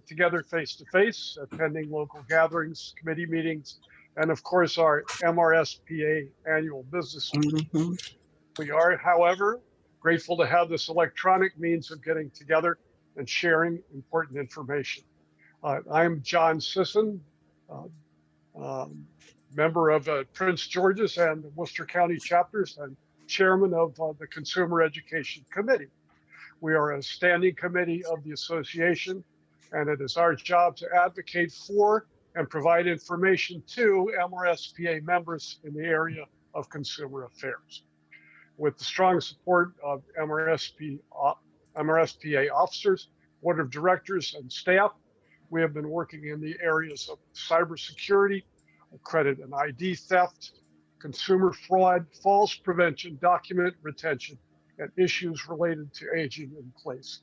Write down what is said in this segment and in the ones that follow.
together face-to-face, attending local gatherings, committee meetings, and of course our MRSPA annual business meeting. Mhm. We are, however, grateful to have this electronic means of getting together and sharing important information. I'm John Sisson, uh, um, member of Prince George's and the Worcester County chapters and chairman of the Consumer Education Committee. We are a standing committee of the association, and it is our job to advocate for and provide information to MRSPA members in the area of consumer affairs. With the strong support of MRSPA officers, board of directors, and staff, we have been working in the areas of cybersecurity, credit and ID theft, consumer fraud, false prevention, document retention, and issues related to aging in place.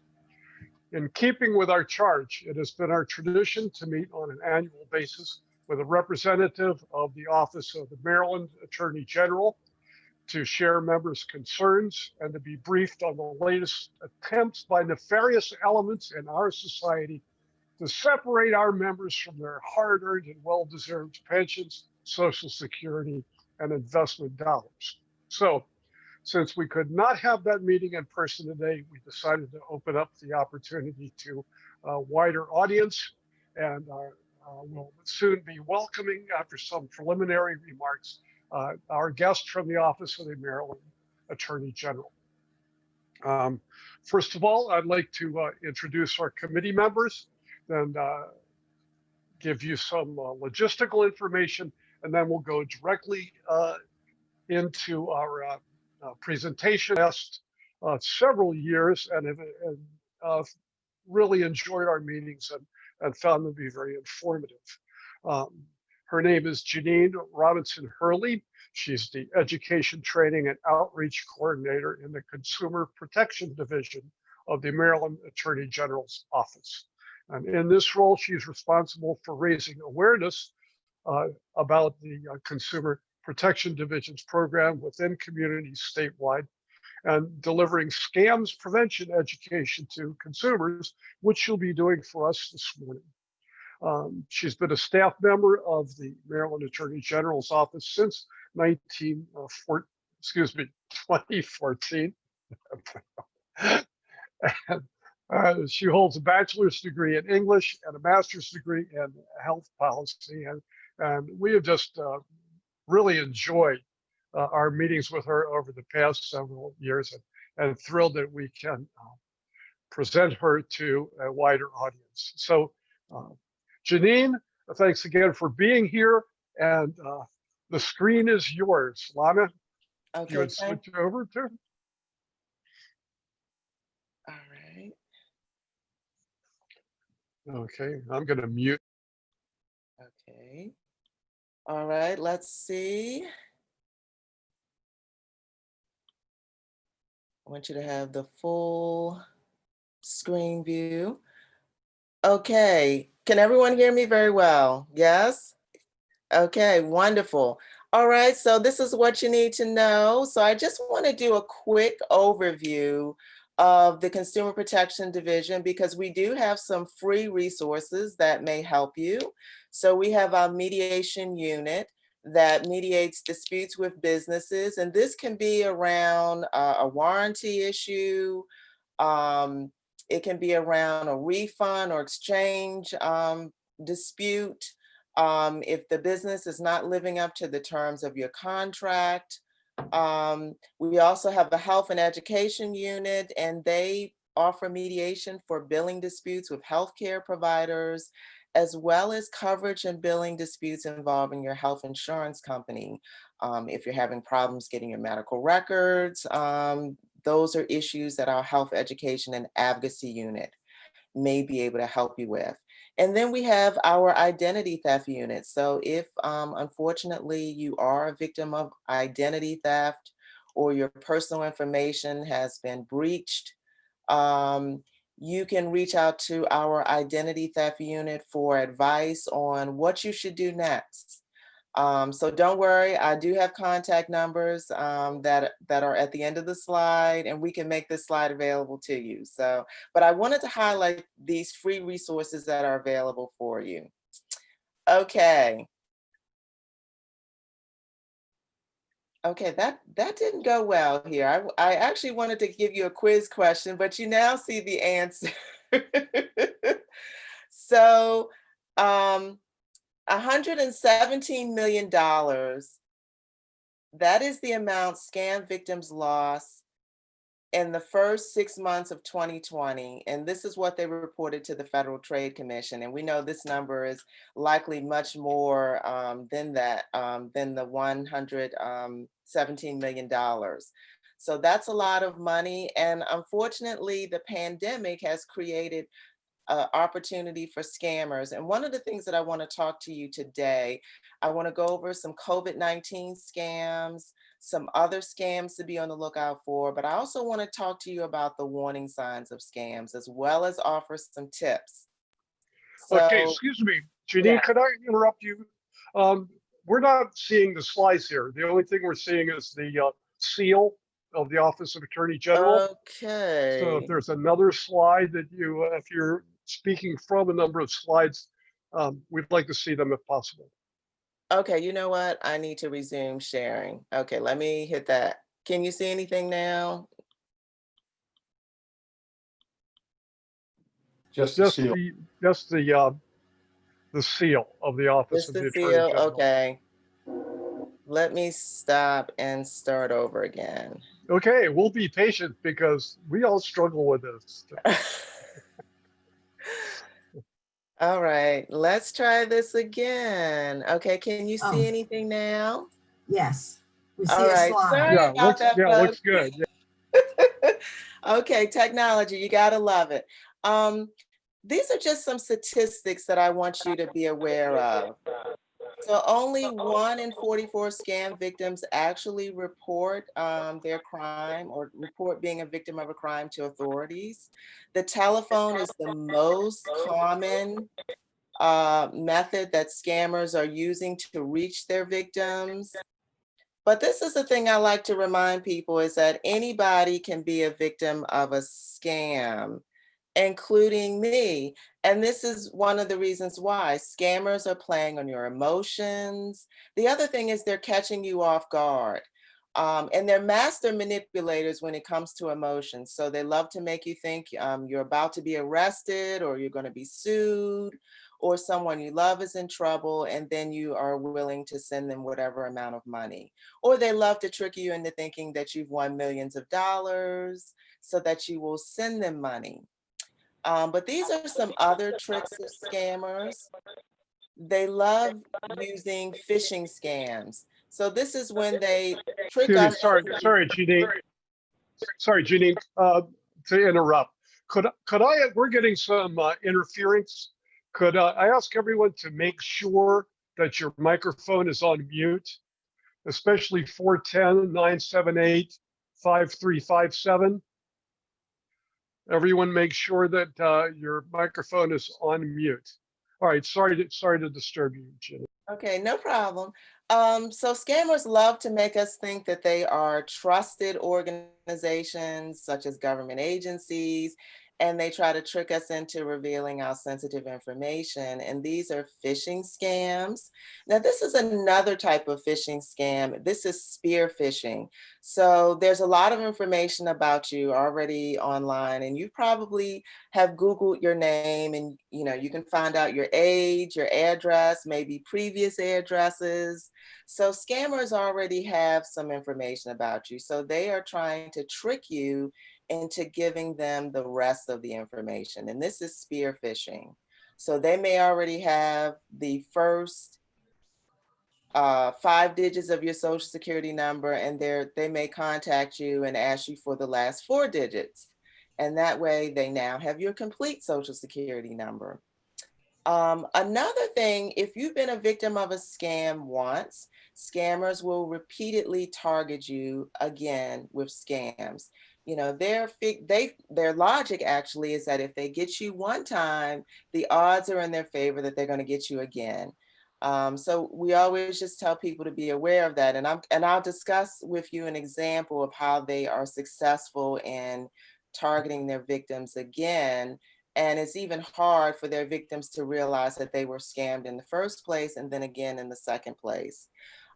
In keeping with our charge, it has been our tradition to meet on an annual basis with a representative of the Office of the Maryland Attorney General to share members' concerns and to be briefed on the latest attempts by nefarious elements in our society to separate our members from their hard-earned and well-deserved pensions, Social Security, and investment dollars. So, since we could not have that meeting in person today, we decided to open up the opportunity to a wider audience, and we'll soon be welcoming, after some preliminary remarks, our guest from the Office of the Maryland Attorney General. First of all, I'd like to introduce our committee members and give you some logistical information, and then we'll go directly into our presentation. Last several years and really enjoyed our meetings and found them to be very informative. Her name is Jeannine Robinson Hurley. She's the Education, Training, and Outreach Coordinator in the Consumer Protection Division of the Maryland Attorney General's Office. And in this role, she's responsible for raising awareness about the Consumer Protection Division's program within communities statewide and delivering scams prevention education to consumers, which she'll be doing for us this morning. She's been a staff member of the Maryland Attorney General's Office since 2014. And, she holds a bachelor's degree in English and a master's degree in health policy. And we have just really enjoyed our meetings with her over the past several years, and thrilled that we can present her to a wider audience. So, Janine, thanks again for being here, and the screen is yours. Lana, Okay, you would switch over to? All right. Okay, I'm going to mute. Okay. All right, let's see. I want you to have the full screen view. Okay, can everyone hear me very well? Yes? Okay, wonderful. All right, so this is what you need to know. So I just want to do a quick overview of the Consumer Protection Division because we do have some free resources that may help you. So we have our mediation unit that mediates disputes with businesses, and this can be around a warranty issue. It can be around a refund or exchange dispute. If the business is not living up to the terms of your contract. We also have a health and education unit, and they offer mediation for billing disputes with healthcare providers, as well as coverage and billing disputes involving your health insurance company. If you're having problems getting your medical records, those are issues that our health education and advocacy unit may be able to help you with. And then we have our identity theft unit. So if unfortunately you are a victim of identity theft or your personal information has been breached, you can reach out to our identity theft unit for advice on what you should do next. So don't worry, I do have contact numbers that are at the end of the slide, and we can make this slide available to you. So, but I wanted to highlight these free resources that are available for you. Okay. Okay, that didn't go well here. I actually wanted to give you a quiz question, but you now see the answer. So, $117 million, that is the amount scam victims lost in the first 6 months of 2020. And this is what they reported to the Federal Trade Commission. And we know this number is likely much more than that, than the $117 million. So that's a lot of money. And unfortunately, the pandemic has created opportunity for scammers. And one of the things that I want to talk to you today, I want to go over some COVID-19 scams, some other scams to be on the lookout for, but I also want to talk to you about the warning signs of scams, as well as offer some tips. Okay, So, excuse me, Janine, yeah. could I interrupt you? We're not seeing the slides here. The only thing we're seeing is the seal of the Office of Attorney General. So if Okay. there's another slide that you, if you're speaking from a number of slides, we'd like to see them if possible. Okay, you know what? I need to resume sharing. Okay, let me hit that. Can you see anything now? Just the seal. Just the seal of the Office Just of the the Attorney seal. General. Okay. Let me stop and start over again. Okay, we'll be patient because we all struggle with this. All right, let's try this again. Okay, can you see Oh. anything now? Yes, we All see a right, slide. sorry about that, folks. Looks good. Yeah. Okay, technology, you gotta love it. These are just some statistics that I want you to be aware of. So only 1 in 44 scam victims actually report their crime or report being a victim of a crime to authorities. The telephone is the most common method that scammers are using to reach their victims. But this is the thing I like to remind people is that anybody can be a victim of a scam, including me. And this is one of the reasons why scammers are playing on your emotions. The other thing is they're catching you off guard. And they're master manipulators when it comes to emotions. So they love to make you think you're about to be arrested or you're going to be sued or someone you love is in trouble, and then you are willing to send them whatever amount of money. Or they love to trick you into thinking that you've won millions of dollars so that you will send them money. But these are some other tricks of scammers. They love using phishing scams. So this is when they trick Excuse me. us. Sorry, Janine. Sorry, Janine. To interrupt. Could I? We're getting some interference. Could I ask everyone to make sure that your microphone is on mute, especially 410-978-5357. Everyone make sure that your microphone is on mute. All right, sorry to disturb you, Jenny. Okay, no problem. So scammers love to make us think that they are trusted organizations such as government agencies, and they try to trick us into revealing our sensitive information. And these are phishing scams. Now, this is another type of phishing scam. This is spear phishing. So there's a lot of information about you already online, and you probably have Googled your name, and you can find out your age, your address, maybe previous addresses. So scammers already have some information about you. So they are trying to trick you into giving them the rest of the information. And this is spear phishing. So they may already have the first 5 digits of your social security number, and they may contact you and ask you for the last 4 digits. And that way they now have your complete social security number. Another thing, if you've been a victim of a scam once, scammers will repeatedly target you again with scams. Their logic actually is that if they get you one time, the odds are in their favor that they're going to get you again. So we always just tell people to be aware of that. And I'll discuss with you an example of how they are successful in targeting their victims again. And it's even hard for their victims to realize that they were scammed in the first place and then again in the second place.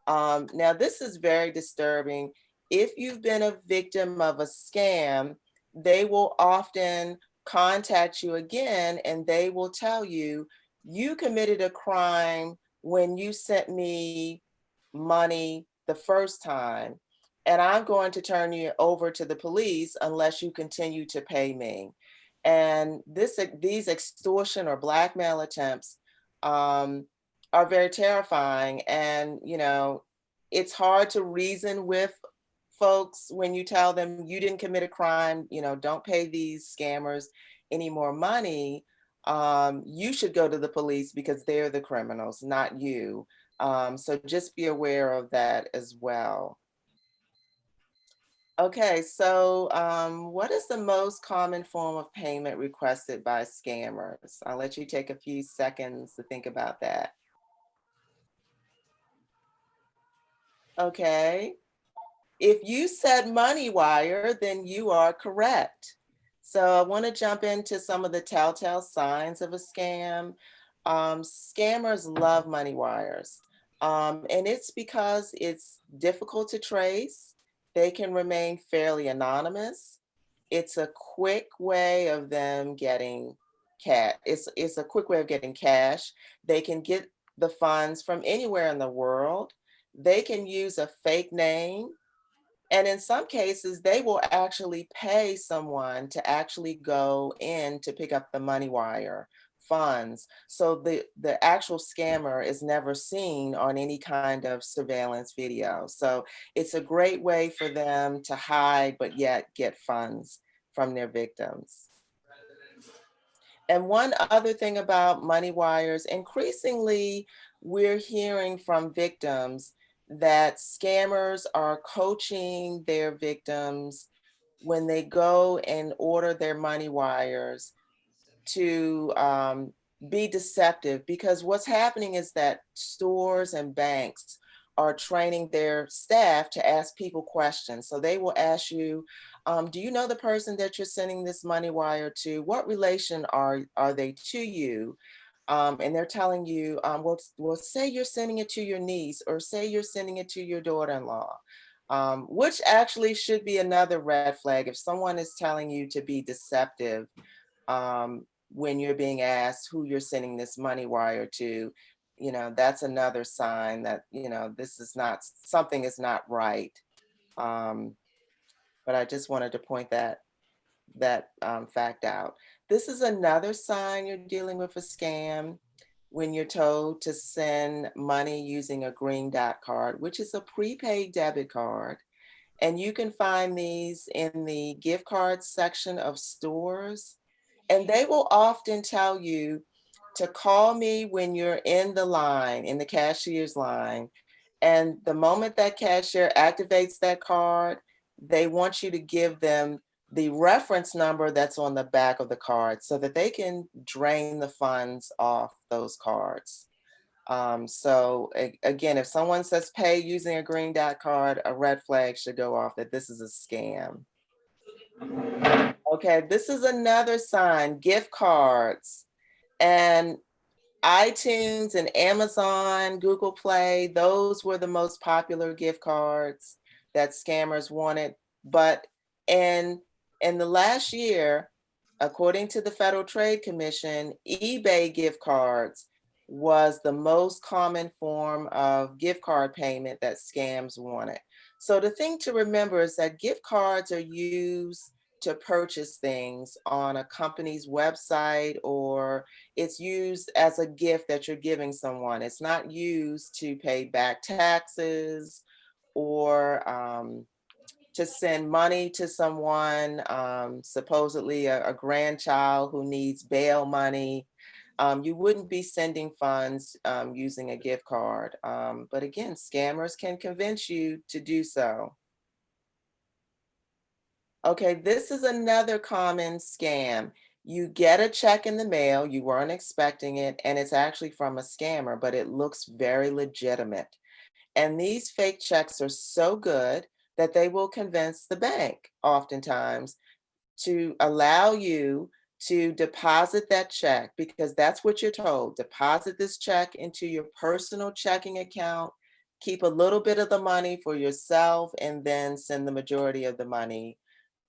Now, this is very disturbing. If you've been a victim of a scam, they will often contact you again and they will tell you, you committed a crime when you sent me money the first time, and I'm going to turn you over to the police unless you continue to pay me. And these extortion or blackmail attempts are very terrifying. And, it's hard to reason with folks when you tell them you didn't commit a crime, don't pay these scammers any more money. You should go to the police because they're the criminals, not you. So just be aware of that as well. Okay, so what is the most common form of payment requested by scammers? I'll let you take a few seconds to think about that. Okay. If you said money wire, then you are correct. So I want to jump into some of the telltale signs of a scam. Scammers love money wires, and it's because it's difficult to trace. They can remain fairly anonymous. It's a quick way of them getting cash. It's a quick way of getting cash. They can get the funds from anywhere in the world. They can use a fake name, and in some cases, they will actually pay someone to actually go in to pick up the money wire funds. So the actual scammer is never seen on any kind of surveillance video. So it's a great way for them to hide, but yet get funds from their victims. And one other thing about money wires, increasingly, we're hearing from victims that scammers are coaching their victims when they go and order their money wires to be deceptive, because what's happening is that stores and banks are training their staff to ask people questions. So they will ask you, do you know the person that you're sending this money wire to? What relation are they to you? And they're telling you, well, say you're sending it to your niece, or say you're sending it to your daughter-in-law, which actually should be another red flag. If someone is telling you to be deceptive, when you're being asked who you're sending this money wire to, that's another sign that, this is not, something is not right. But I just wanted to point that fact out. This is another sign you're dealing with a scam: when you're told to send money using a green dot card, which is a prepaid debit card. And you can find these in the gift card section of stores. And they will often tell you to call me when you're in the line, in the cashier's line. And the moment that cashier activates that card, they want you to give them the reference number that's on the back of the card so that they can drain the funds off those cards. So again, if someone says pay using a green dot card, a red flag should go off that this is a scam. Okay, this is another sign: gift cards. And iTunes and Amazon, Google Play, those were the most popular gift cards that scammers wanted. But in the last year, according to the Federal Trade Commission, eBay gift cards was the most common form of gift card payment that scams wanted. So the thing to remember is that gift cards are used to purchase things on a company's website, or it's used as a gift that you're giving someone. It's not used to pay back taxes or to send money to someone, supposedly a grandchild who needs bail money. You wouldn't be sending funds using a gift card. But again, scammers can convince you to do so. Okay, this is another common scam: You get a check in the mail, you weren't expecting it, and it's actually from a scammer, but it looks very legitimate. And these fake checks are so good that they will convince the bank oftentimes to allow you to deposit that check, because that's what you're told. Deposit this check into your personal checking account, keep a little bit of the money for yourself, and then send the majority of the money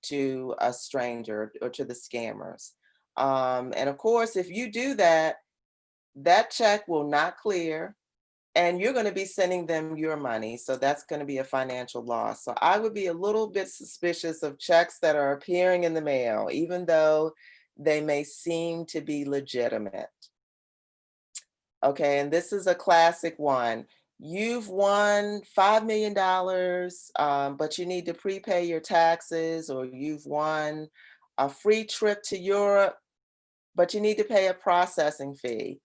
to a stranger or to the scammers. And of course, if you do that, that check will not clear and you're going to be sending them your money. So that's going to be a financial loss. So I would be a little bit suspicious of checks that are appearing in the mail, even though they may seem to be legitimate. Okay, and this is a classic one. You've won $5 million, but you need to prepay your taxes, or you've won a free trip to Europe, but you need to pay a processing fee.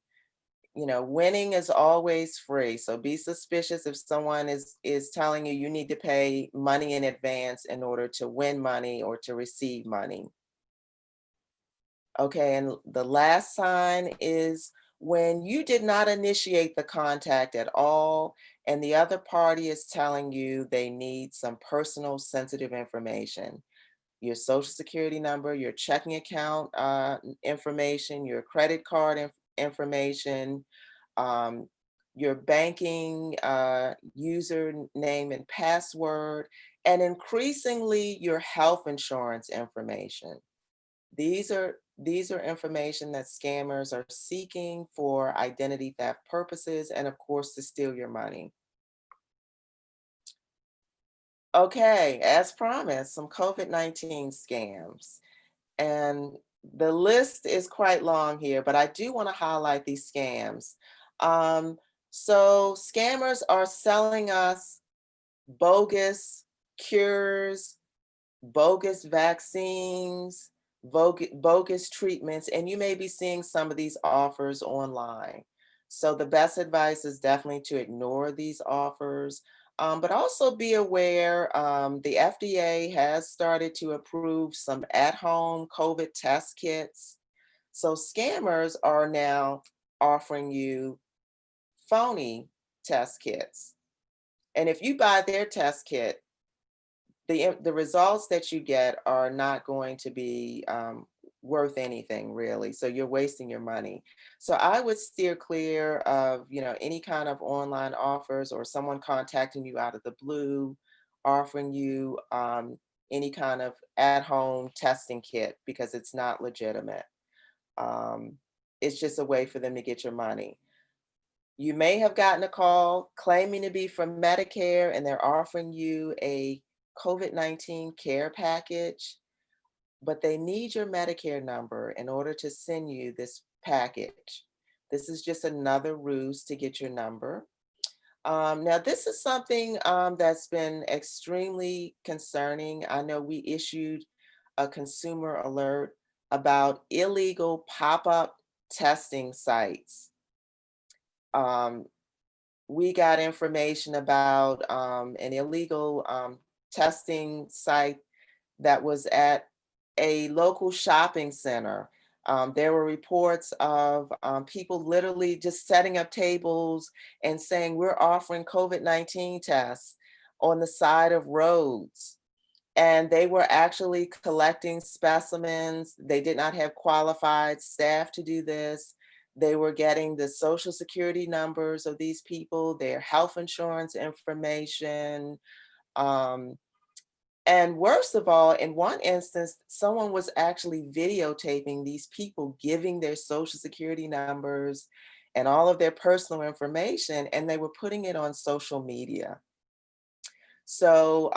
You know, winning is always free. So be suspicious if someone is telling you you need to pay money in advance in order to win money or to receive money. Okay, and the last sign is when you did not initiate the contact at all, and the other party is telling you they need some personal sensitive information. Your social security number, your checking account information, your credit card information, um, your banking username and password, and increasingly your health insurance information. These are information that scammers are seeking for identity theft purposes and of course to steal your money. Okay, as promised, some COVID-19 scams. And the list is quite long here, but I do want to highlight these scams. Um, so scammers are selling us bogus cures, bogus vaccines, bogus treatments, and you may be seeing some of these offers online. So the best advice is definitely to ignore these offers, but also be aware the FDA has started to approve some at-home COVID test kits. So scammers are now offering you phony test kits. And if you buy their test kit, the results that you get are not going to be worth anything really. So you're wasting your money. So I would steer clear of any kind of online offers or someone contacting you out of the blue, offering you any kind of at-home testing kit because it's not legitimate. Um, it's just a way for them to get your money. You may have gotten a call claiming to be from Medicare and they're offering you a COVID-19 care package, but they need your Medicare number in order to send you this package. This is just another ruse to get your number. Now, this is something that's been extremely concerning. I know we issued a consumer alert about illegal pop up testing sites. Um, we got information about an illegal testing site that was at a local shopping center. There were reports of people literally just setting up tables and saying, we're offering COVID-19 tests on the side of roads. And they were actually collecting specimens. They did not have qualified staff to do this. They were getting the social security numbers of these people, their health insurance information. Um, and worst of all, in one instance, someone was actually videotaping these people giving their social security numbers and all of their personal information, and they were putting it on social media. So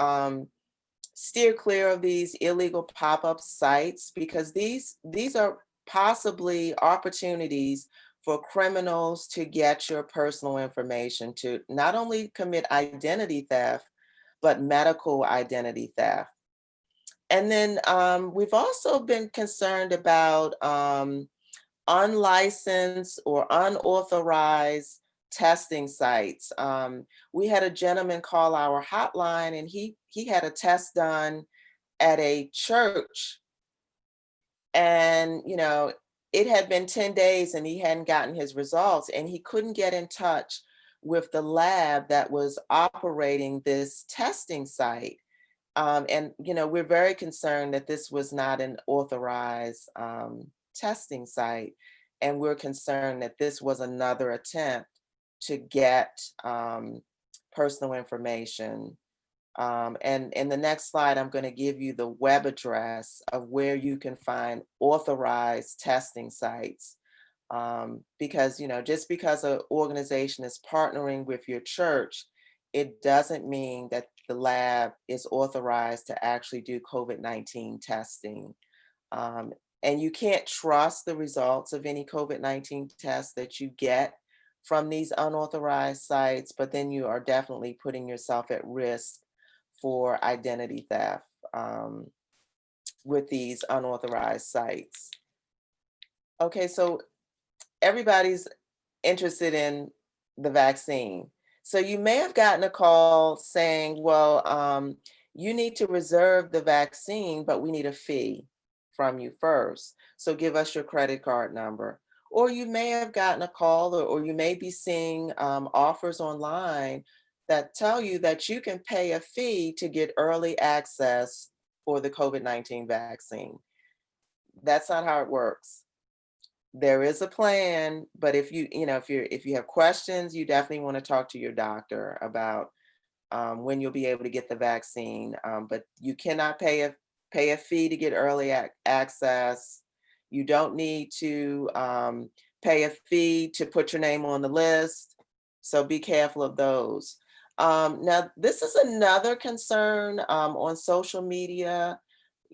steer clear of these illegal pop-up sites because these are possibly opportunities for criminals to get your personal information to not only commit identity theft, but medical identity theft. And then we've also been concerned about unlicensed or unauthorized testing sites. We had a gentleman call our hotline and he had a test done at a church And, it had been 10 days and he hadn't gotten his results, and he couldn't get in touch with the lab that was operating this testing site. And, we're very concerned that this was not an authorized testing site. And we're concerned that this was another attempt to get personal information. And in the next slide, I'm going to give you the web address of where you can find authorized testing sites. Because, just because an organization is partnering with your church, it doesn't mean that the lab is authorized to actually do COVID-19 testing. Um, and you can't trust the results of any COVID-19 tests that you get from these unauthorized sites, but then you are definitely putting yourself at risk for identity theft with these unauthorized sites. Okay, so everybody's interested in the vaccine. So you may have gotten a call saying, well, you need to reserve the vaccine, but we need a fee from you first. So give us your credit card number. Or you may have gotten a call, or you may be seeing offers online that tell you that you can pay a fee to get early access for the COVID-19 vaccine. That's not how it works. There is a plan, but if you have questions, you definitely want to talk to your doctor about when you'll be able to get the vaccine. But you cannot pay a fee to get early access. You don't need to pay a fee to put your name on the list. So be careful of those. Now, this is another concern on social media.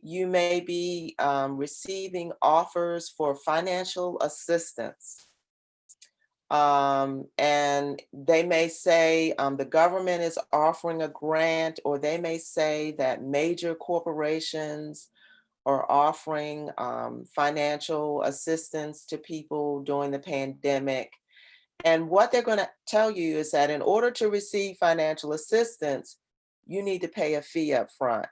You may be receiving offers for financial assistance. And they may say the government is offering a grant, or they may say that major corporations are offering financial assistance to people during the pandemic. And what they're going to tell you is that in order to receive financial assistance, you need to pay a fee up front,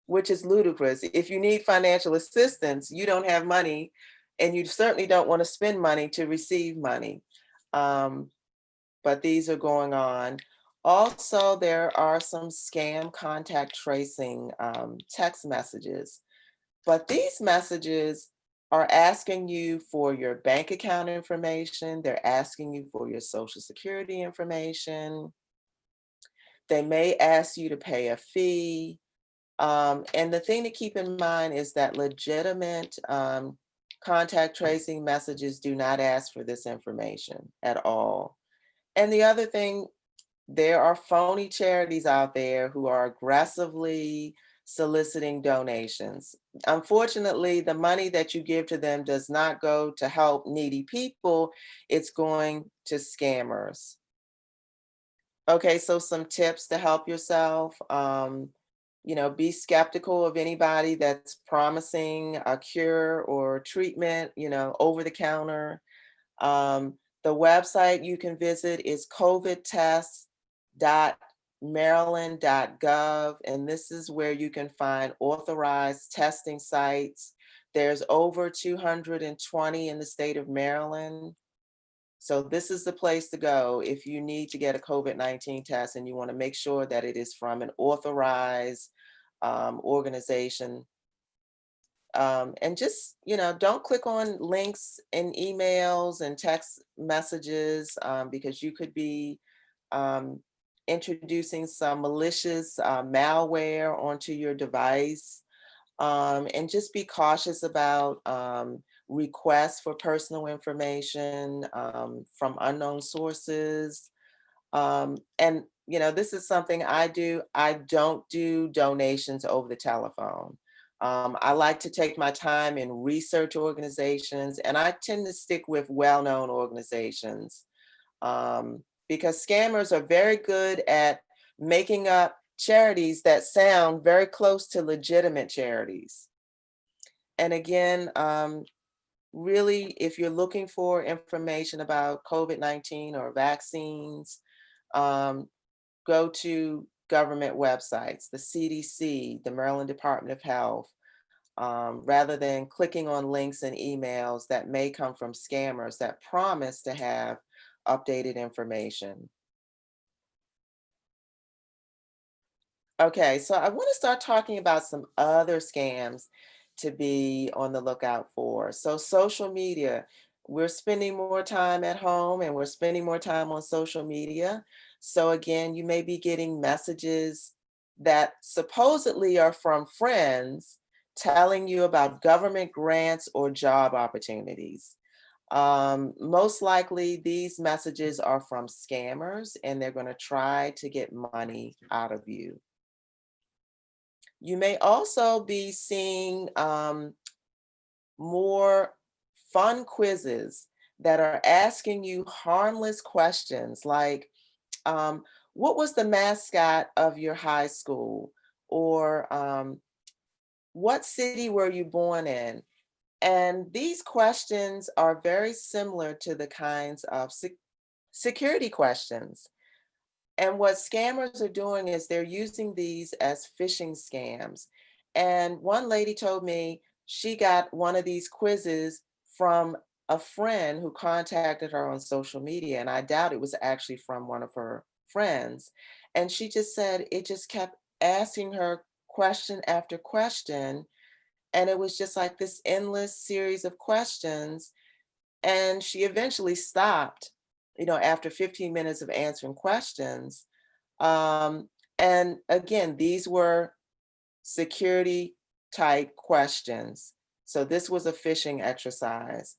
which is ludicrous. If you need financial assistance, you don't have money, and you certainly don't want to spend money to receive money. But these are going on. Also, there are some scam contact tracing text messages, but these messages are asking you for your bank account information. They're asking you for your social security information. They may ask you to pay a fee. And the thing to keep in mind is that legitimate contact tracing messages do not ask for this information at all. And the other thing, there are phony charities out there who are aggressively soliciting donations. Unfortunately, the money that you give to them does not go to help needy people, it's going to scammers. Okay, so some tips to help yourself. Be skeptical of anybody that's promising a cure or treatment, over the counter. The website you can visit is covidtest.maryland.gov, and this is where you can find authorized testing sites. There's over 220 in the state of Maryland. So this is the place to go if you need to get a COVID-19 test and you want to make sure that it is from an authorized organization. And just, don't click on links in emails and text messages because you could be introducing some malicious malware onto your device. And just be cautious about requests for personal information from unknown sources. And, this is something I do. I don't do donations over the telephone. I like to take my time and research organizations, and I tend to stick with well-known organizations because scammers are very good at making up charities that sound very close to legitimate charities. And again, really, if you're looking for information about COVID-19 or vaccines, go to government websites, the CDC, the Maryland Department of Health. rather than clicking on links and emails that may come from scammers that promise to have updated information. Okay, so I want to start talking about some other scams to be on the lookout for. So, social media, we're spending more time at home and we're spending more time on social media. So, again, you may be getting messages that supposedly are from friends telling you about government grants or job opportunities. Most likely, these messages are from scammers and they're going to try to get money out of you. You may also be seeing more fun quizzes that are asking you harmless questions like, um, what was the mascot of your high school? Or what city were you born in? And these questions are very similar to the kinds of security questions. And what scammers are doing is they're using these as phishing scams. And one lady told me she got one of these quizzes from a friend who contacted her on social media. And I doubt it was actually from one of her friends. And she just said it just kept asking her question after question. And it was just like this endless series of questions. And she eventually stopped, after 15 minutes of answering questions. Um, and again, these were security type questions. So this was a phishing exercise.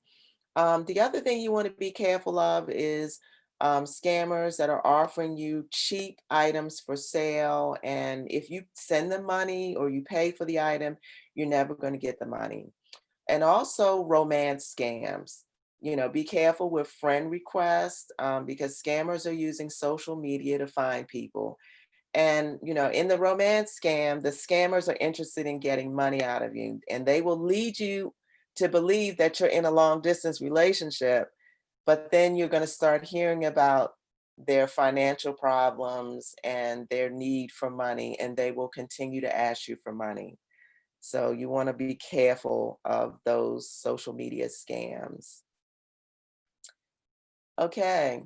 The other thing you want to be careful of is scammers that are offering you cheap items for sale. And if you send them money or you pay for the item, you're never going to get the money. And also romance scams. Be careful with friend requests because scammers are using social media to find people. And, in the romance scam, the scammers are interested in getting money out of you, and they will lead you to believe that you're in a long distance relationship. But then you're going to start hearing about their financial problems and their need for money, and they will continue to ask you for money. So you want to be careful of those social media scams. Okay.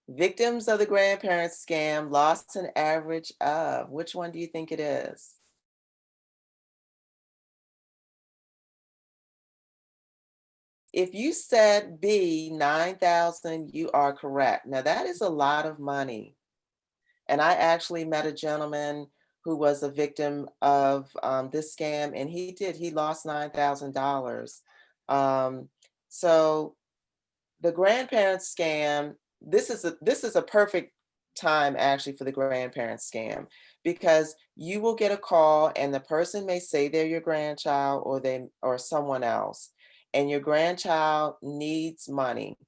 Victims of the grandparent scam lost an average of, which one do you think it is? If you said B, 9,000, you are correct. Now that is a lot of money. And I actually met a gentleman who was a victim of this scam, and he lost $9,000. Um, so the grandparent scam, this is a perfect time actually for the grandparent scam because you will get a call and the person may say they're your grandchild or someone else, and your grandchild needs money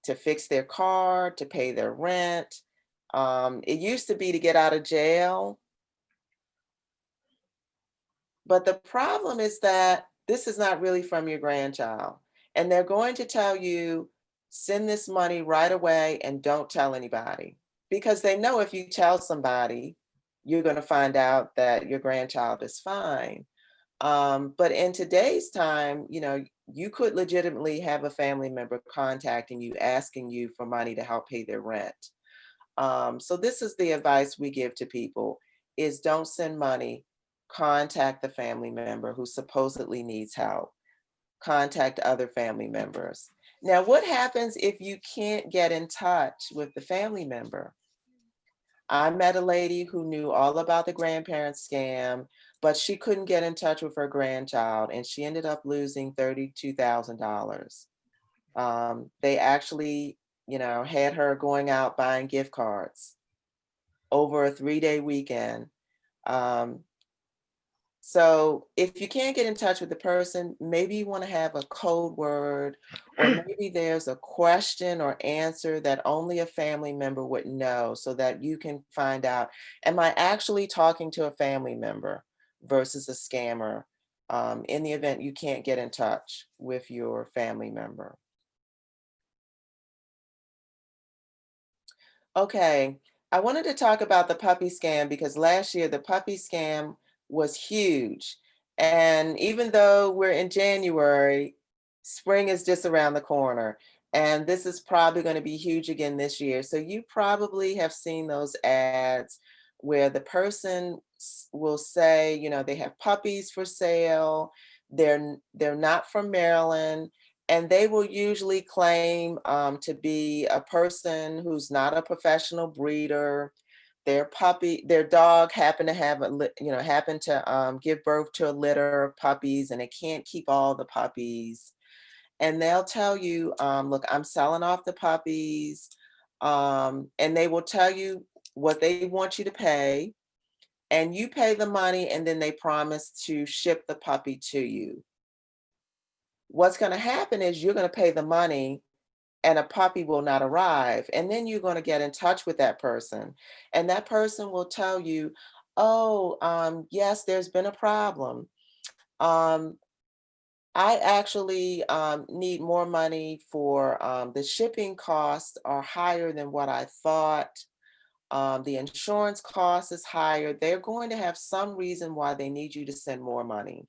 to fix their car, to pay their rent. It used to be to get out of jail, but the problem is that this is not really from your grandchild. And they're going to tell you, send this money right away and don't tell anybody. Because they know if you tell somebody, you're going to find out that your grandchild is fine. But in today's time, you could legitimately have a family member contacting you, asking you for money to help pay their rent. So this is the advice we give to people is don't send money, contact the family member who supposedly needs help, contact other family members. Now, what happens if you can't get in touch with the family member? I met a lady who knew all about the grandparent scam, but she couldn't get in touch with her grandchild and she ended up losing $32,000. They actually, had her going out buying gift cards over a 3-day weekend. Um, so if you can't get in touch with the person, maybe you want to have a code word, or maybe there's a question or answer that only a family member would know so that you can find out, am I actually talking to a family member versus a scammer in the event you can't get in touch with your family member. Okay, I wanted to talk about the puppy scam because last year the puppy scam was huge. And even though we're in January, spring is just around the corner. And this is probably going to be huge again this year. So you probably have seen those ads where the person will say, you know, they have puppies for sale. They're not from Maryland, and they will usually claim to be a person who's not a professional breeder. Their dog happened to have happened to give birth to a litter of puppies, and they can't keep all the puppies. And they'll tell you, look, I'm selling off the puppies. And they will tell you what they want you to pay, and you pay the money, and then they promise to ship the puppy to you. What's going to happen is you're going to pay the money and a puppy will not arrive. And then you're going to get in touch with that person. And that person will tell you, oh, yes, there's been a problem. Um, I actually need more money for the shipping costs are higher than what I thought. The insurance cost is higher. They're going to have some reason why they need you to send more money.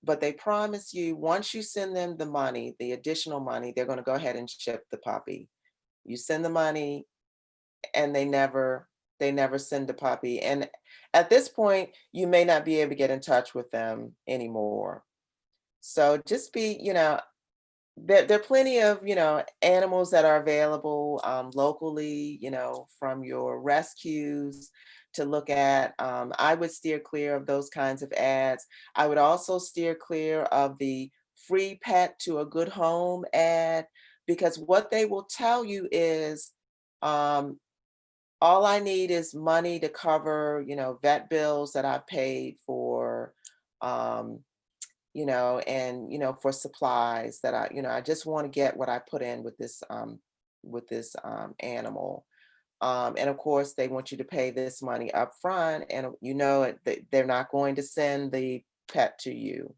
But they promise you once you send them the money, the additional money, they're going to go ahead and ship the puppy. You send the money and they never send the puppy. And at this point, you may not be able to get in touch with them anymore. So just be, there are plenty of, animals that are available locally, from your rescues to look at. I would steer clear of those kinds of ads. I would also steer clear of the free pet to a good home ad, because what they will tell you is, um, all I need is money to cover, vet bills that I've paid for, um, and for supplies that I just want to get what I put in with this animal. And of course, they want you to pay this money up front, and they're not going to send the pet to you.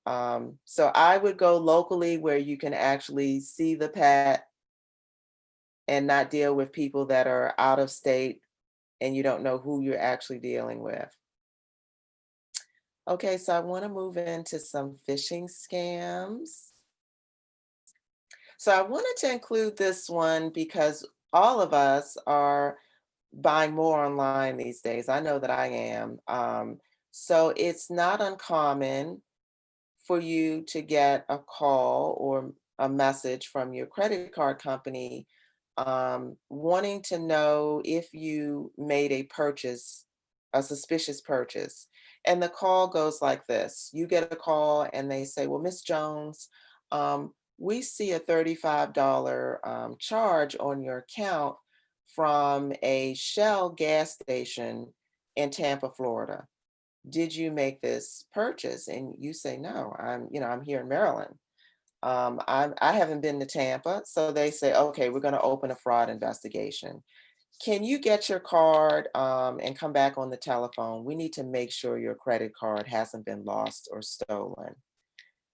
So I would go locally where you can actually see the pet and not deal with people that are out of state and you don't know who you're actually dealing with. Okay, so I want to move into some phishing scams. So I wanted to include this one because all of us are buying more online these days. I know that I am. So it's not uncommon for you to get a call or a message from your credit card company wanting to know if you made a purchase, a suspicious purchase. And the call goes like this. You get a call and they say, well, Miss Jones, we see a $35 charge on your account from a Shell gas station in Tampa, Florida. Did you make this purchase? And you say, no, I'm here in Maryland. I haven't been to Tampa. So they say, okay, we're going to open a fraud investigation. Can you get your card and come back on the telephone? We need to make sure your credit card hasn't been lost or stolen.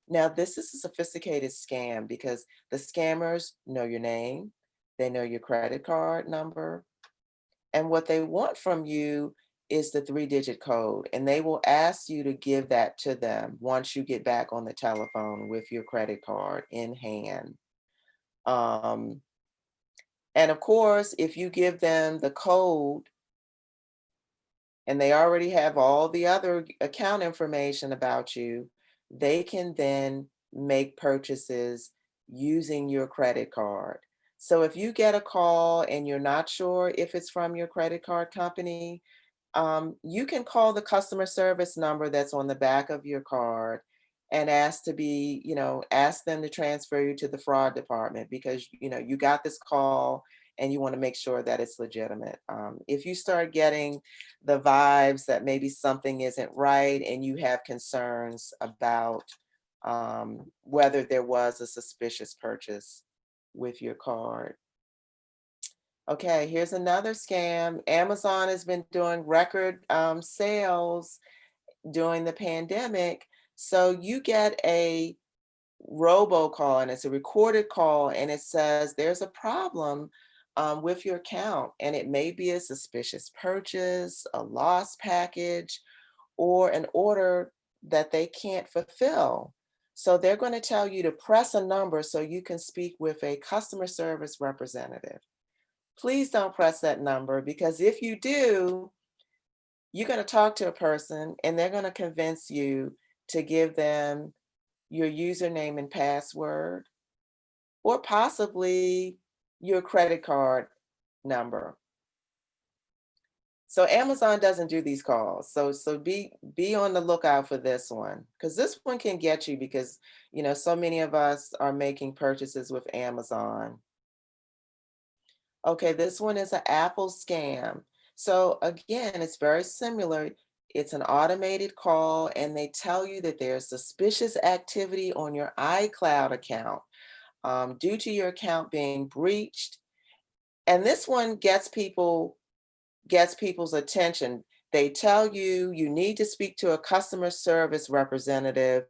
Now, this is a sophisticated scam because the scammers know your name, they know your credit card number, and what they want from you is the 3-digit code. And they will ask you to give that to them once you get back on the telephone with your credit card in hand. Um, and of course, if you give them the code and they already have all the other account information about you, they can then make purchases using your credit card. So if you get a call and you're not sure if it's from your credit card company, you can call the customer service number that's on the back of your card and ask them to transfer you to the fraud department because, you got this call and you want to make sure that it's legitimate. If you start getting the vibes that maybe something isn't right and you have concerns about whether there was a suspicious purchase with your card. Okay, here's another scam. Amazon has been doing record sales during the pandemic. So you get a robocall and it's a recorded call and it says there's a problem with your account, and it may be a suspicious purchase, a lost package, or an order that they can't fulfill. So they're going to tell you to press a number so you can speak with a customer service representative. Please don't press that number, because if you do, you're going to talk to a person and they're going to convince you to give them your username and password, or possibly your credit card number. So Amazon doesn't do these calls. So be on the lookout for this one, because this one can get you, because so many of us are making purchases with Amazon. Okay, this one is an Apple scam. So again, it's very similar. It's an automated call, and they tell you that there's suspicious activity on your iCloud account due to your account being breached. And this one gets people's attention. They tell you you need to speak to a customer service representative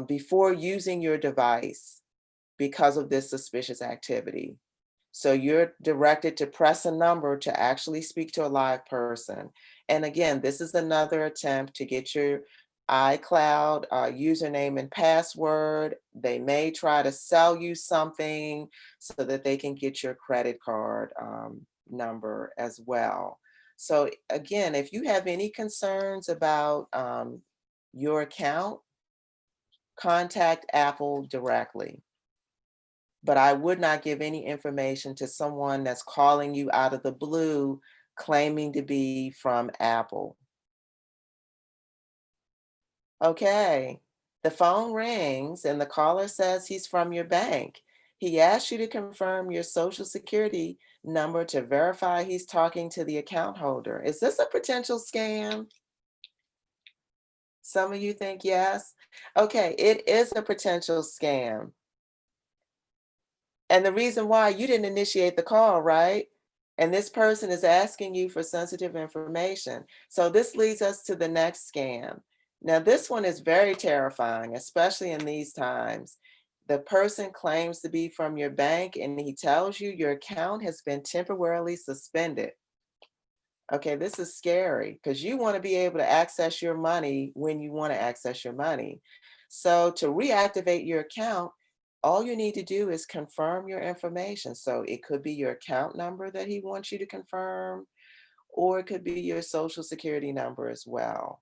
before using your device because of this suspicious activity. So you're directed to press a number to actually speak to a live person. And again, this is another attempt to get your iCloud username and password. They may try to sell you something so that they can get your credit card number as well. So again, if you have any concerns about your account, contact Apple directly. But I would not give any information to someone that's calling you out of the blue, claiming to be from Apple. Okay, the phone rings and the caller says he's from your bank. He asks you to confirm your social security number to verify he's talking to the account holder. Is this a potential scam? Some of you think yes. Okay, it is a potential scam. And the reason why, you didn't initiate the call, right? And this person is asking you for sensitive information. So this leads us to the next scam. Now, this one is very terrifying, especially in these times. The person claims to be from your bank and he tells you your account has been temporarily suspended. Okay, this is scary because you want to be able to access your money when you want to access your money. So to reactivate your account, all you need to do is confirm your information. So it could be your account number that he wants you to confirm, or it could be your social security number as well.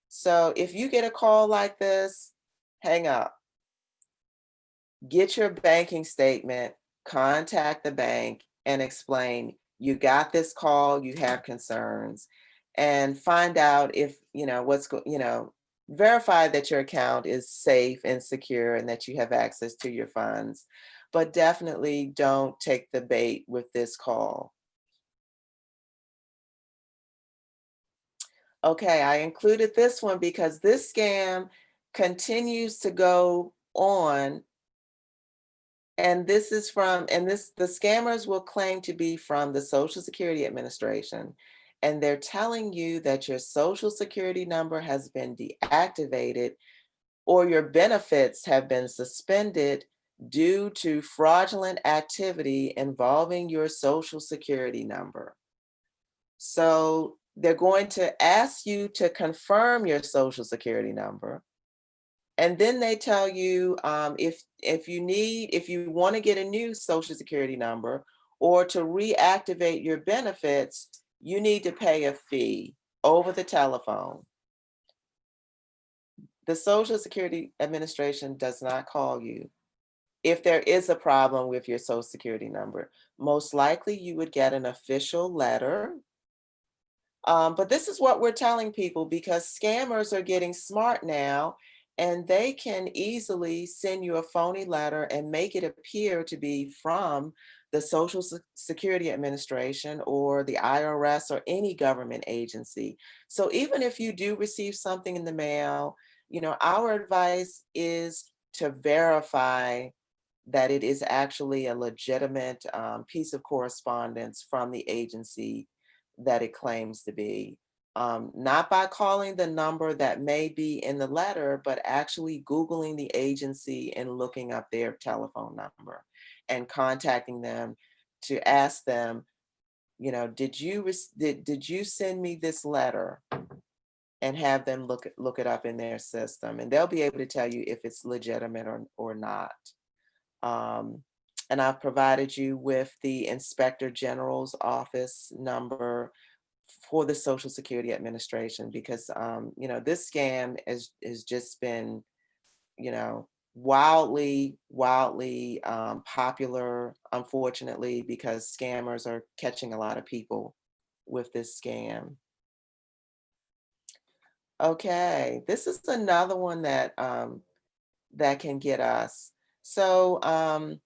So if you get a call like this, hang up. Get your banking statement, contact the bank, and explain you got this call, you have concerns, and find out if, verify that your account is safe and secure and that you have access to your funds. But definitely don't take the bait with this call. Okay, I included this one because this scam continues to go on. And this is the scammers will claim to be from the Social Security Administration. And they're telling you that your Social Security number has been deactivated or your benefits have been suspended due to fraudulent activity involving your Social Security number. So they're going to ask you to confirm your Social Security number. And then they tell you if you want to get a new Social Security number or to reactivate your benefits, you need to pay a fee over the telephone. The Social Security Administration does not call you if there is a problem with your Social Security number. Most likely you would get an official letter. But this is what we're telling people because scammers are getting smart now, and they can easily send you a phony letter and make it appear to be from the Social Security Administration or the IRS or any government agency. So even if you do receive something in the mail, our advice is to verify that it is actually a legitimate piece of correspondence from the agency that it claims to be. Not by calling the number that may be in the letter, but actually Googling the agency and looking up their telephone number and contacting them to ask them, did you send me this letter? and have them look it up in their system, and they'll be able to tell you if it's legitimate or not. Um, and I've provided you with the Inspector General's office number for the Social Security Administration, because this scam has just been, you know, wildly popular, unfortunately, because scammers are catching a lot of people with this scam. Okay, this is another one that can get us. So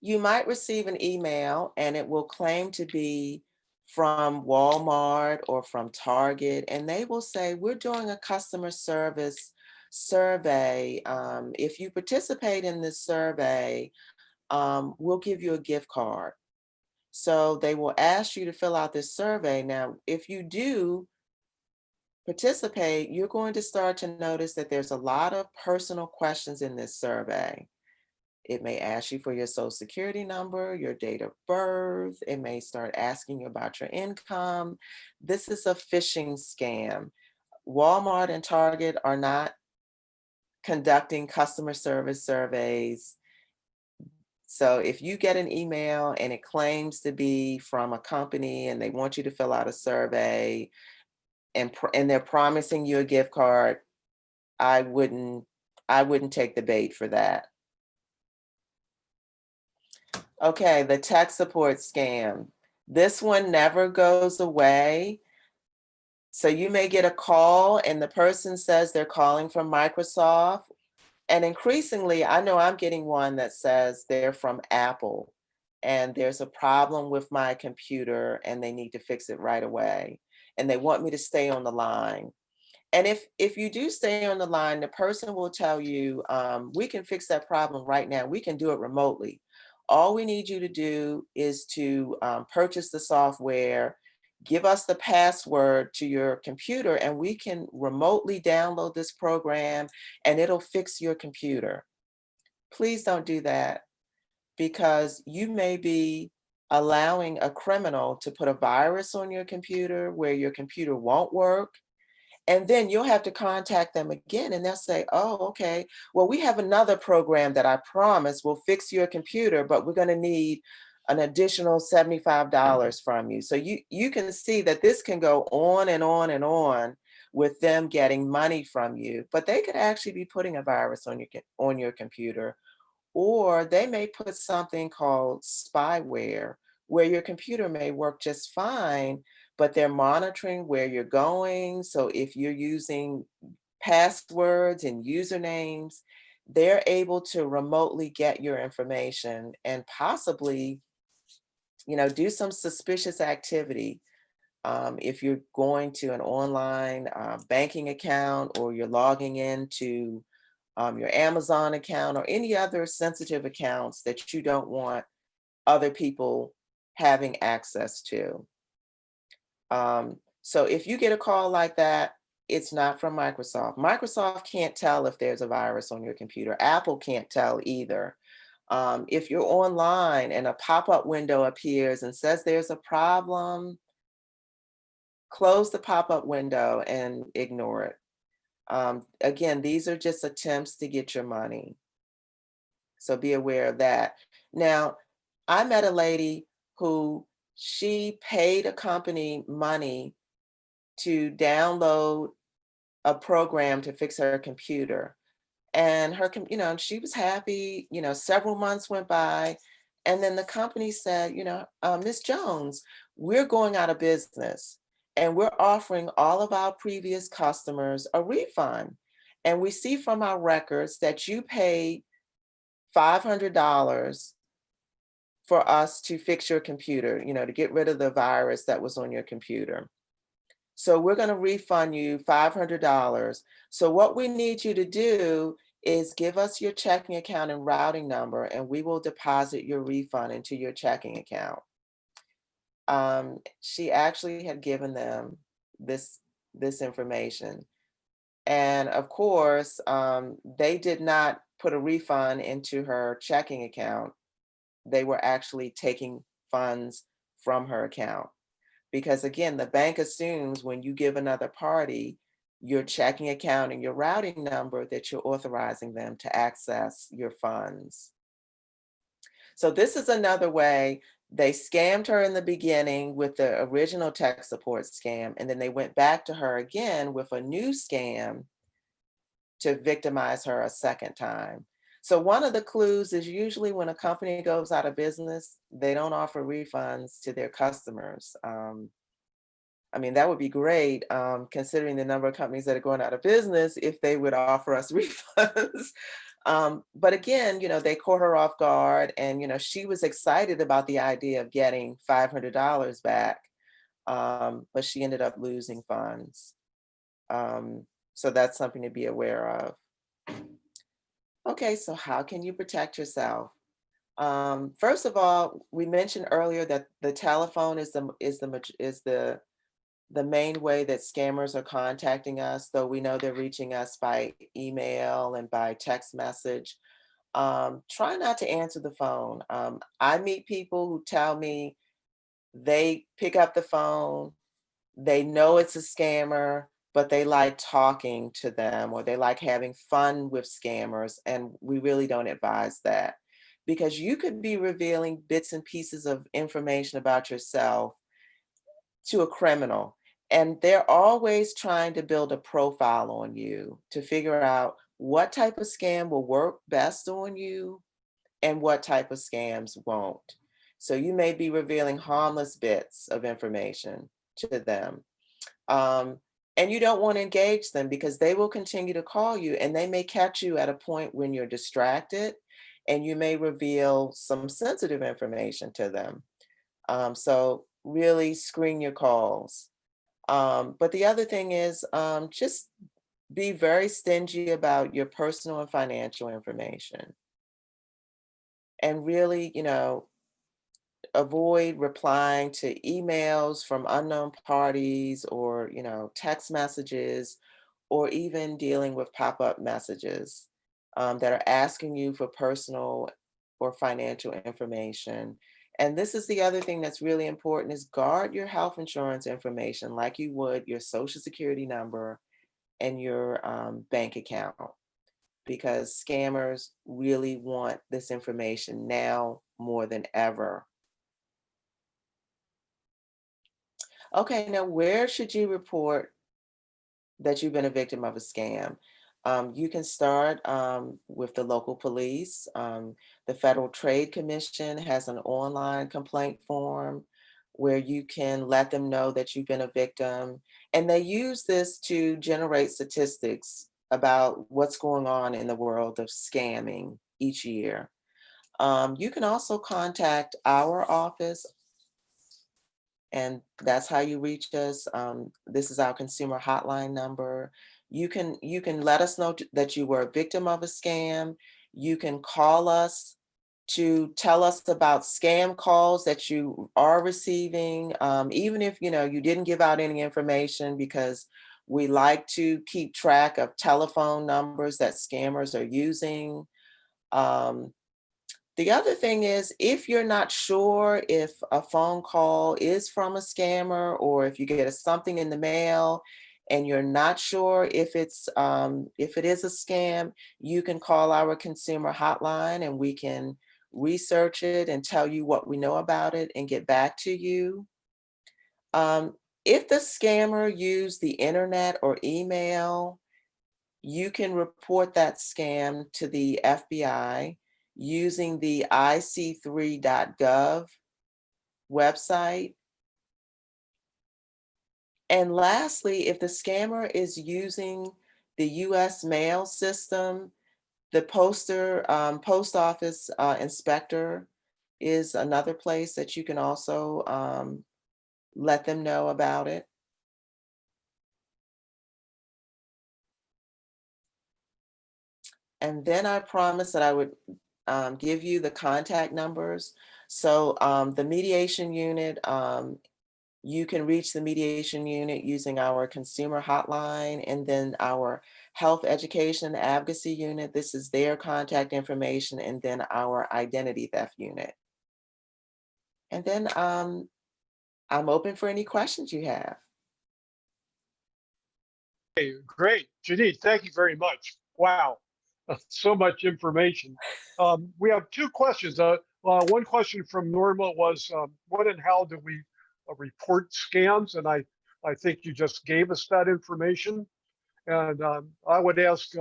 you might receive an email and it will claim to be from Walmart or from Target, and they will say, we're doing a customer service survey. If you participate in this survey, we'll give you a gift card. So they will ask you to fill out this survey. Now, if you do participate, you're going to start to notice that there's a lot of personal questions in this survey. It may ask you for your social security number, your date of birth. It may start asking you about your income. This is a phishing scam. Walmart and Target are not conducting customer service surveys. So if you get an email and it claims to be from a company and they want you to fill out a survey and they're promising you a gift card, I wouldn't take the bait for that. Okay, the tech support scam. This one never goes away. So you may get a call and the person says they're calling from Microsoft. And increasingly, I know I'm getting one that says they're from Apple and there's a problem with my computer and they need to fix it right away. And they want me to stay on the line. And if you do stay on the line, the person will tell you, we can fix that problem right now. We can do it remotely. All we need you to do is to purchase the software, give us the password to your computer, and we can remotely download this program and it'll fix your computer. Please don't do that, because you may be allowing a criminal to put a virus on your computer where your computer won't work. And then you'll have to contact them again and they'll say, oh, okay, well, we have another program that I promise will fix your computer, but we're going to need an additional $75 from you. So you can see that this can go on and on and on with them getting money from you, but they could actually be putting a virus on your computer, or they may put something called spyware where your computer may work just fine, but they're monitoring where you're going. So if you're using passwords and usernames, they're able to remotely get your information and possibly, do some suspicious activity. If you're going to an online banking account, or you're logging into your Amazon account or any other sensitive accounts that you don't want other people having access to. So if you get a call like that, it's not from Microsoft. Microsoft can't tell if there's a virus on your computer. Apple can't tell either. If you're online and a pop-up window appears and says there's a problem, close the pop-up window and ignore it. Again, these are just attempts to get your money. So be aware of that. Now, I met a lady who she paid a company money to download a program to fix her computer. And she was happy, several months went by. And then the company said, Miss Jones, we're going out of business and we're offering all of our previous customers a refund. And we see from our records that you paid $500 for us to fix your computer, to get rid of the virus that was on your computer. So we're going to refund you $500. So what we need you to do is give us your checking account and routing number, and we will deposit your refund into your checking account. She actually had given them this information. And of course, they did not put a refund into her checking account. They were actually taking funds from her account. Because again, the bank assumes when you give another party your checking account and your routing number that you're authorizing them to access your funds. So this is another way. They scammed her in the beginning with the original tech support scam, and then they went back to her again with a new scam to victimize her a second time. So one of the clues is usually when a company goes out of business, they don't offer refunds to their customers. I mean, that would be great, considering the number of companies that are going out of business, if they would offer us refunds. But again, they caught her off guard, and she was excited about the idea of getting $500 back, but she ended up losing funds. So that's something to be aware of. Okay, so how can you protect yourself? First of all, we mentioned earlier that the telephone is the main way that scammers are contacting us, though we know they're reaching us by email and by text message. Try not to answer the phone. I meet people who tell me they pick up the phone, they know it's a scammer, but they like talking to them or they like having fun with scammers. And we really don't advise that, because you could be revealing bits and pieces of information about yourself to a criminal. And they're always trying to build a profile on you to figure out what type of scam will work best on you and what type of scams won't. So you may be revealing harmless bits of information to them. Um, and you don't want to engage them because they will continue to call you, and they may catch you at a point when you're distracted, and you may reveal some sensitive information to them. So really screen your calls. But the other thing is, just be very stingy about your personal and financial information. And really, avoid replying to emails from unknown parties, or, text messages, or even dealing with pop-up messages that are asking you for personal or financial information. And this is the other thing that's really important, is guard your health insurance information like you would your social security number and your bank account, because scammers really want this information now more than ever. Okay, now where should you report that you've been a victim of a scam? You can start with the local police. The Federal Trade Commission has an online complaint form where you can let them know that you've been a victim. And they use this to generate statistics about what's going on in the world of scamming each year. You can also contact our office, and that's how you reach us. This is our consumer hotline number. You can let us know that you were a victim of a scam. You can call us to tell us about scam calls that you are receiving, even if you didn't give out any information, because we like to keep track of telephone numbers that scammers are using. Um, the other thing is, if you're not sure if a phone call is from a scammer, or if you get something in the mail and you're not sure if it is a scam, you can call our consumer hotline and we can research it and tell you what we know about it and get back to you. If the scammer used the internet or email, you can report that scam to the FBI using the ic3.gov website. And lastly, if the scammer is using the US mail system, the post office inspector is another place that you can also let them know about it. And then I promised that I would give you the contact numbers. So the mediation unit, you can reach the mediation unit using our consumer hotline, and then our health education and advocacy unit. This is their contact information, and then our identity theft unit. And then I'm open for any questions you have. Great. Janine, thank you very much. Wow, so much information. We have two questions. One question from Norma was, what and how do we report scams? And I think you just gave us that information. And I would ask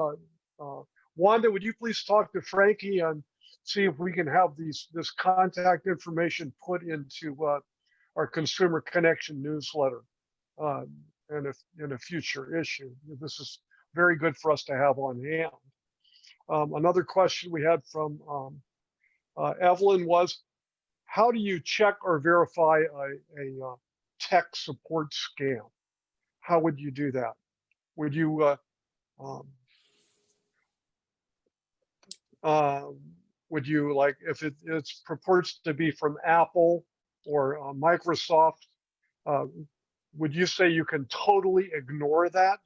Wanda, would you please talk to Frankie and see if we can have this contact information put into our Consumer Connection newsletter uh, in a future issue. This is very good for us to have on hand. Another question we had from Evelyn was, how do you check or verify a tech support scam? How would you do that? Would you um, uh, would you like if it purports to be from Apple or Microsoft? Uh, would you say you can totally ignore that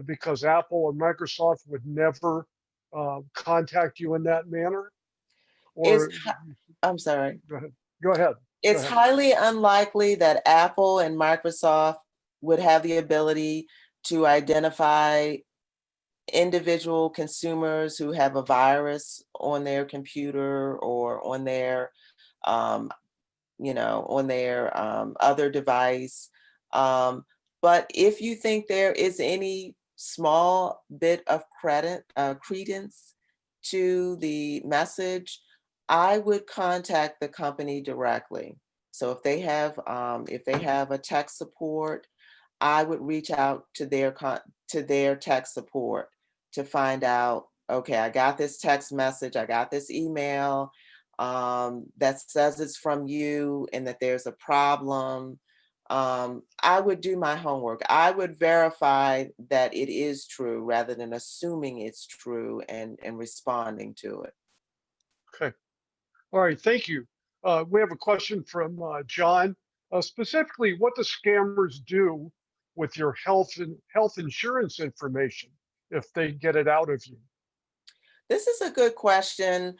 because Apple or Microsoft would never contact you in that manner? It's, Or I'm sorry. go ahead. Go ahead. Go It's ahead. highly unlikely that Apple and Microsoft would have the ability to identify individual consumers who have a virus on their computer or on their, um, on their other device. But if you think there is any small bit of credence to the message, I would contact the company directly. So if they have a tech support, I would reach out to to their tech support to find out, okay, I got this text message, I got this email that says it's from you and that there's a problem. I would do my homework. I would verify that it is true rather than assuming it's true and responding to it. Okay. All right. Thank you. We have a question from John. Specifically, what do scammers do with your health insurance information if they get it out of you? This is a good question.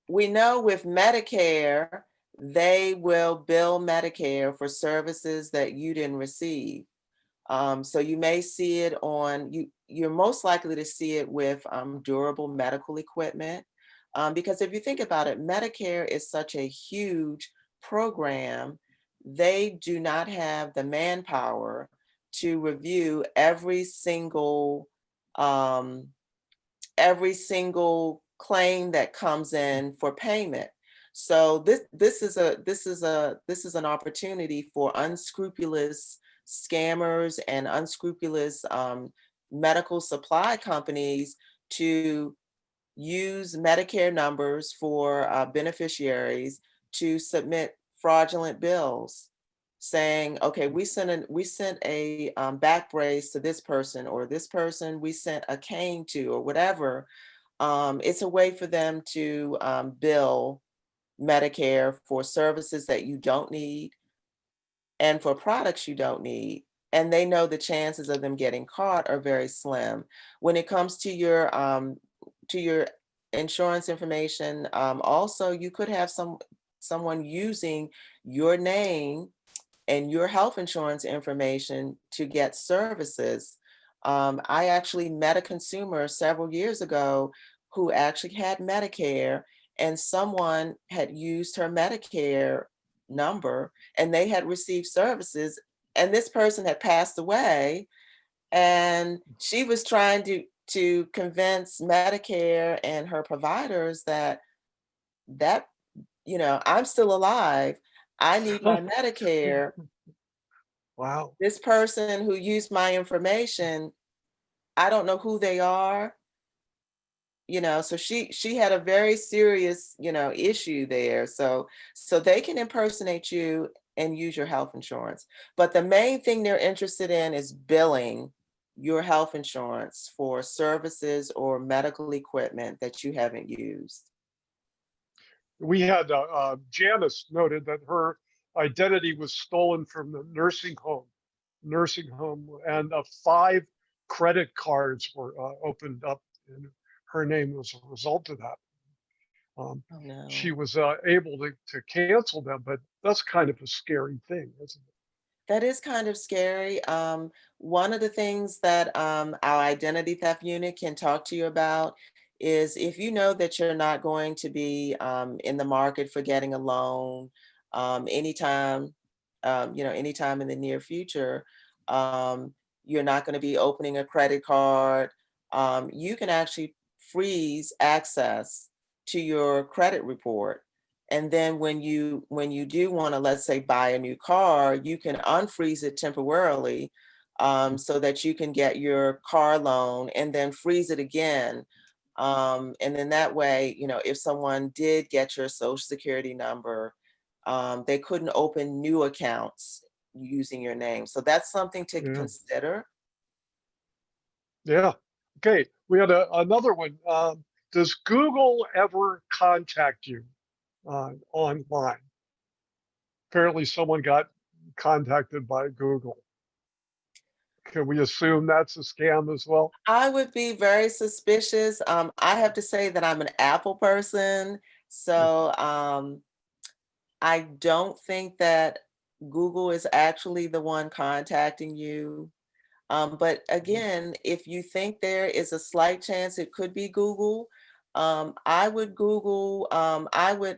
We know with Medicare, they will bill Medicare for services that you didn't receive. So you may see it you're most likely to see it with durable medical equipment. Because if you think about it, Medicare is such a huge program, they do not have the manpower to review um, every single claim that comes in for payment. So this is an opportunity for unscrupulous scammers and unscrupulous medical supply companies to use Medicare numbers for beneficiaries to submit fraudulent bills saying, okay, we sent a back brace to this person, or this person we sent a cane to, or whatever. It's a way for them to bill Medicare for services that you don't need and for products you don't need. And they know the chances of them getting caught are very slim. When it comes to your insurance information, also you could have someone using your name and your health insurance information to get services. I actually met a consumer several years ago who actually had Medicare, and someone had used her Medicare number and they had received services, and this person had passed away, and she was trying to convince Medicare and her providers that I'm still alive. I need my Medicare. Wow. This person who used my information, I don't know who they are, so she had a very serious, issue there. So they can impersonate you and use your health insurance. But the main thing they're interested in is billing your health insurance for services or medical equipment that you haven't used. We had Janice noted that her identity was stolen from the nursing home, and 5 credit cards were opened up in her name as a result of that. Oh She no. was able to cancel them, but that's kind of a scary thing, isn't it? That is kind of scary. One of the things that our identity theft unit can talk to you about is if you know that you're not going to be in the market for getting a loan anytime, anytime in the near future, um, you're not going to be opening a credit card. You can actually freeze access to your credit report, and then when you do want to, let's say, buy a new car, you can unfreeze it temporarily, so that you can get your car loan and then freeze it again. And then that way, if someone did get your social security number, they couldn't open new accounts using your name. So that's something to Yeah. consider. Yeah. Okay. We had another one. Does Google ever contact you online? Apparently, someone got contacted by Google. Can we assume that's a scam as well? I would be very suspicious. I have to say that I'm an Apple person, so I don't think that Google is actually the one contacting you. But again, if you think there is a slight chance it could be Google, I would Google. I would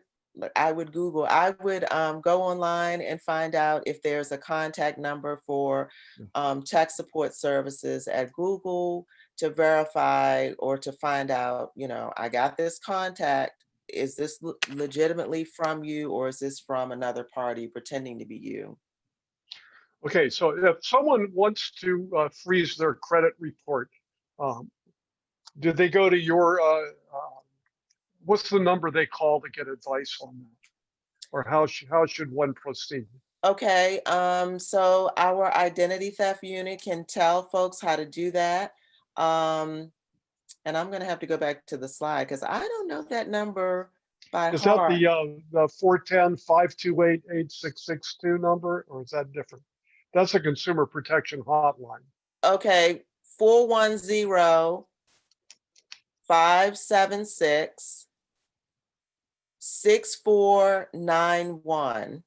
go online and find out if there's a contact number for Yeah. tech support services at Google to verify or to find out. I got this contact. Is this legitimately from you, or is this from another party pretending to be you? Okay, so if someone wants to freeze their credit report, um, did they go to your, what's the number they call to get advice on that? Or how should one proceed? Okay, so our identity theft unit can tell folks how to do that. Um, and I'm gonna have to go back to the slide because I don't know that number by Is that heart. the 410-528-8662 number, or is that different? That's a consumer protection hotline. Okay, 410-576-6491.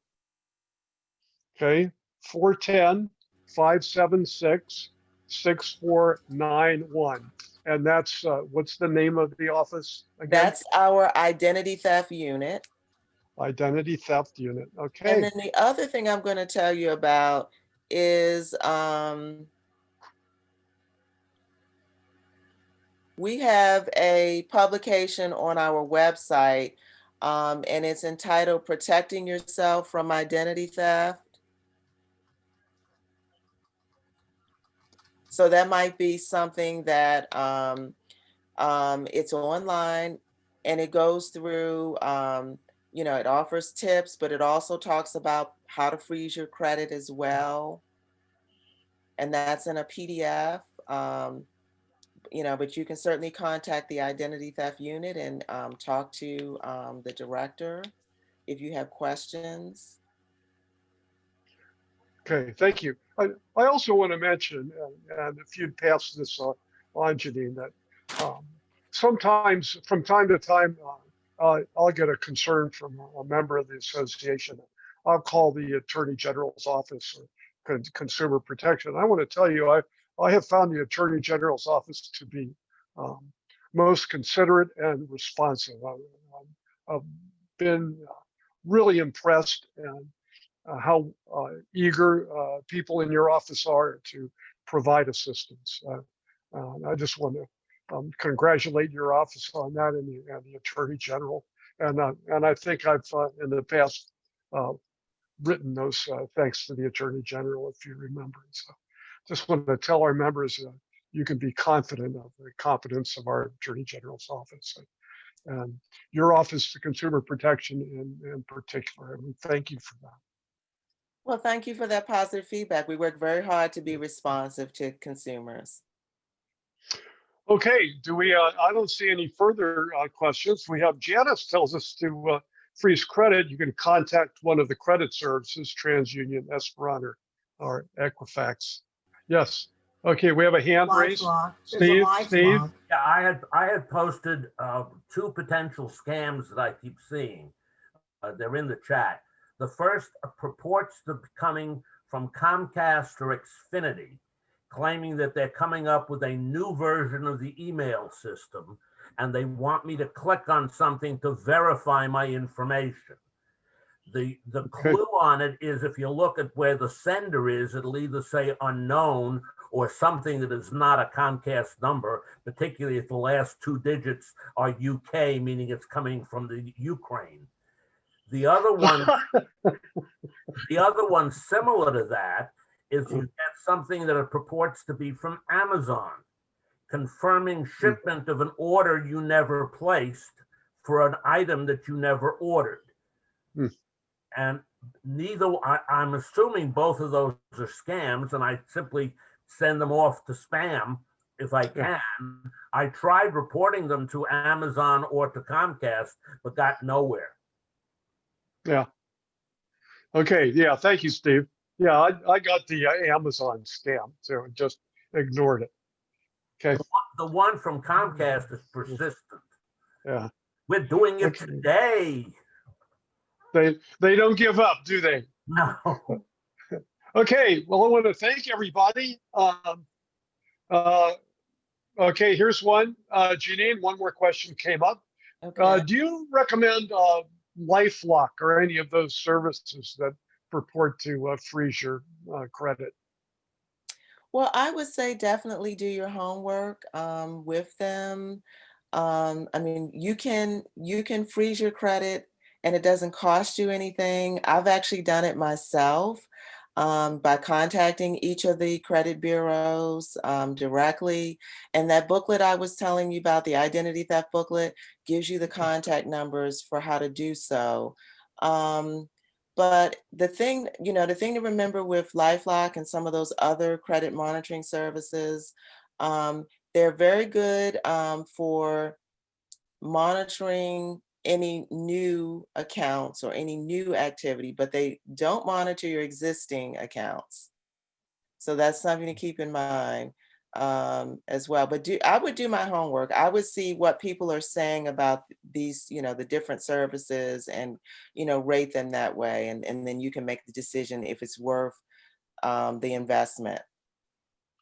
Okay, 410-576-6491. And that's, what's the name of the office again? That's our identity theft unit. Identity Theft Unit. And Okay. then the other thing I'm going to tell you about is we have a publication on our website, and it's entitled Protecting Yourself from Identity Theft. So that might be something that it's online, and it goes through, it offers tips, but it also talks about how to freeze your credit as well. And that's in a PDF. But you can certainly contact the identity theft unit and talk to the director if you have questions. Okay. Thank you. I also want to mention, and if you'd pass this on, Janine, that sometimes from time to time, I'll get a concern from a member of the association. I'll call the Attorney General's office or Consumer Protection. I want to tell you, I have found the Attorney General's office to be um, most considerate and responsive. I've been really impressed and how eager people in your office are to provide assistance. I just want to congratulate your office on that and the Attorney General. And I think I've in the past uh, written those thanks to the Attorney General, if you remember. So just want to tell our members you can be confident of the competence of our Attorney General's office. And your office, the Consumer Protection in particular. And we thank you for that. Well, thank you for that positive feedback. We work very hard to be responsive to consumers. Okay, do we, I don't see any further questions. We have Janice tells us to freeze credit. You can contact one of the credit services, TransUnion, Esperant, or Equifax. Yes. Okay, we have a hand raised. Steve. Yeah, I had posted two potential scams that I keep seeing. They're in the chat. The first purports to be coming from Comcast or Xfinity, claiming that they're coming up with a new version of the email system, and they want me to click on something to verify my information. The clue on it is, if you look at where the sender is, it'll either say unknown or something that is not a Comcast number, particularly if the last 2 digits are UK, meaning it's coming from the Ukraine. The other one, similar to that is you get something that it purports to be from Amazon, confirming shipment of an order you never placed for an item that you never ordered. And I'm assuming both of those are scams, and I simply send them off to spam if I can. I tried reporting them to Amazon or to Comcast, but got nowhere. Yeah. Okay. Yeah. Thank you, Steve. Yeah, I got the Amazon scam, so just ignored it. Okay. The one from Comcast is persistent. Yeah. We're doing it today. They don't give up, do they? No. Okay. Well, I want to thank everybody. Okay, here's one. Janine, one more question came up. Okay. Do you recommend LifeLock or any of those services that purport to freeze your credit? Well, I would say definitely do your homework with them. I mean, you can freeze your credit and it doesn't cost you anything. I've actually done it myself by contacting each of the credit bureaus directly. And that booklet I was telling you about, the identity theft booklet, gives you the contact numbers for how to do so. But the thing to remember with LifeLock and some of those other credit monitoring services, they're very good for monitoring any new accounts or any new activity, but they don't monitor your existing accounts. So that's something to keep in mind as well. But I would do my homework. I would see what people are saying about these, the different services, and rate them that way, and then you can make the decision if it's worth the investment.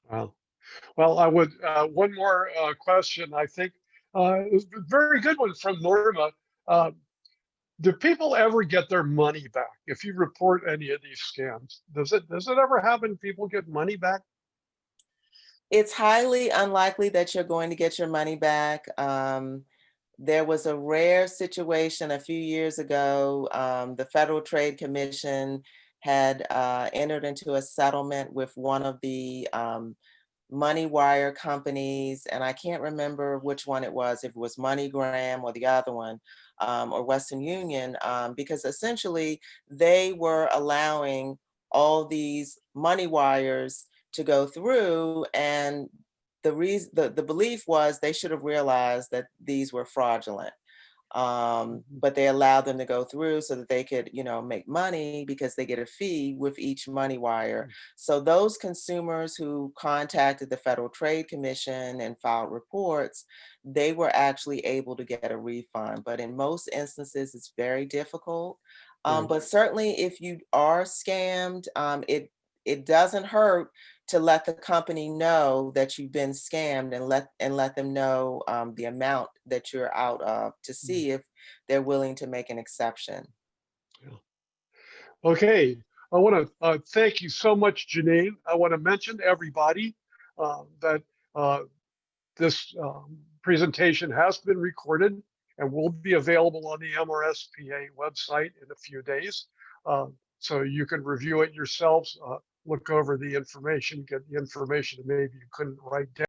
Wow. Well, I would, one more question, I think. It was a very good one from Norma. Do people ever get their money back if you report any of these scams? Does it ever happen people get money back? It's highly unlikely that you're going to get your money back. There was a rare situation a few years ago. The Federal Trade Commission had entered into a settlement with one of the money wire companies, and I can't remember which one it was, if it was MoneyGram or the other one, or Western Union, because essentially they were allowing all these money wires to go through, and the belief was they should have realized that these were fraudulent. But they allowed them to go through so that they could, make money, because they get a fee with each money wire. So those consumers who contacted the Federal Trade Commission and filed reports, they were actually able to get a refund. But in most instances, it's very difficult. But certainly if you are scammed, it doesn't hurt to let the company know that you've been scammed, and let them know the amount that you're out of, to see if they're willing to make an exception. Yeah. Okay, I want to thank you so much, Janine. I want to mention to everybody that this presentation has been recorded and will be available on the MRSPA website in a few days. So you can review it yourselves, look over the information, get the information that maybe you couldn't write down.